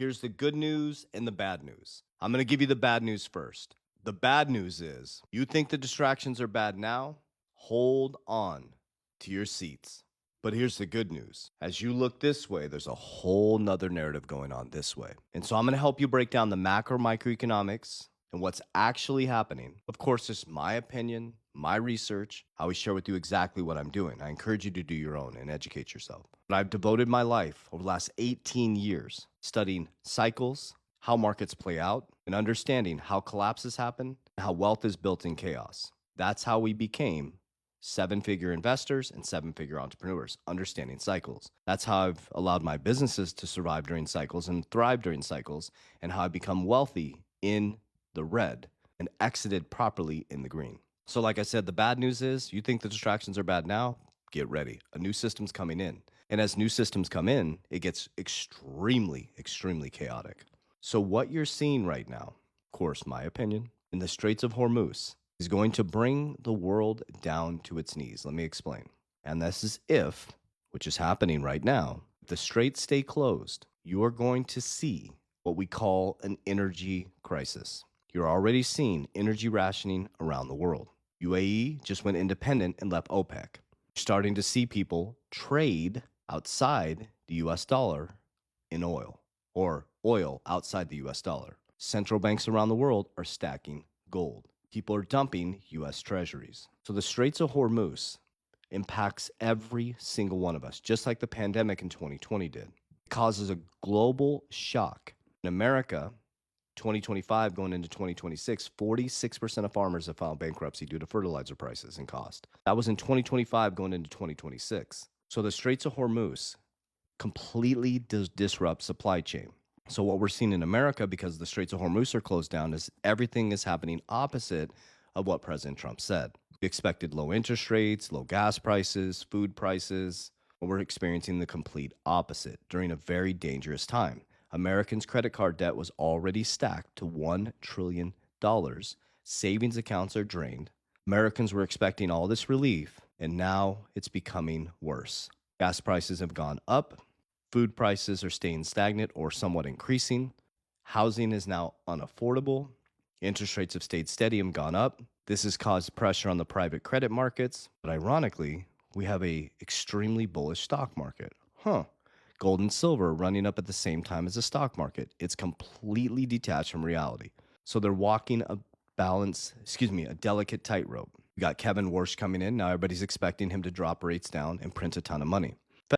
Here's the good news and the bad news. I'm going to give you the bad news first. The bad news is you think the distractions are bad now? Hold on to your seats. But here's the good news. As you look this way, there's a whole nother narrative going on this way. And so I'm going to help you break down the macro microeconomics and what's actually happening. Of course, this is my opinion, my research. I always share with you exactly what I'm doing. I encourage you to do your own and educate yourself. But I've devoted my life over the last 18 years studying cycles, how markets play out, and understanding how collapses happen and how wealth is built in chaos. That's how we became seven-figure investors and seven-figure entrepreneurs, understanding cycles. That's how I've allowed my businesses to survive during cycles and thrive during cycles, and how I've become wealthy in the red and exited properly in the green. So like I said, the bad news is you think the distractions are bad now, get ready. A new system's coming in. And as new systems come in, it gets extremely, extremely chaotic. So what you're seeing right now, of course, my opinion, in the Straits of Hormuz is going to bring the world down to its knees. Let me explain. And this is if, which is happening right now, if the straits stay closed, you are going to see what we call an energy crisis. You're already seeing energy rationing around the world. UAE just went independent and left OPEC. You're starting to see people trade outside the US dollar in oil, or oil outside the US dollar. Central banks around the world are stacking gold. People are dumping US treasuries. So the Straits of Hormuz impacts every single one of us, just like the pandemic in 2020 did. It causes a global shock. In America, 2025 going into 2026, 46% of farmers have filed bankruptcy due to fertilizer prices and cost. That was in 2025 going into 2026. So the Straits of Hormuz completely disrupt supply chain. So what we're seeing in America, because the Straits of Hormuz are closed down, is everything is happening opposite of what President Trump said. We expected low interest rates, low gas prices, food prices, but we're experiencing the complete opposite during a very dangerous time. Americans' credit card debt was already stacked to $1 trillion. Savings accounts are drained. Americans were expecting all this relief, and now it's becoming worse. Gas prices have gone up. Food prices are staying stagnant or somewhat increasing. Housing is now unaffordable. Interest rates have stayed steady and gone up. This has caused pressure on the private credit markets. But ironically, we have a extremely bullish stock market. Gold and silver running up at the same time as the stock market. It's completely detached from reality. So they're walking a delicate tightrope. We got Kevin Warsh coming in. Now everybody's expecting him to drop rates down and print a ton of money.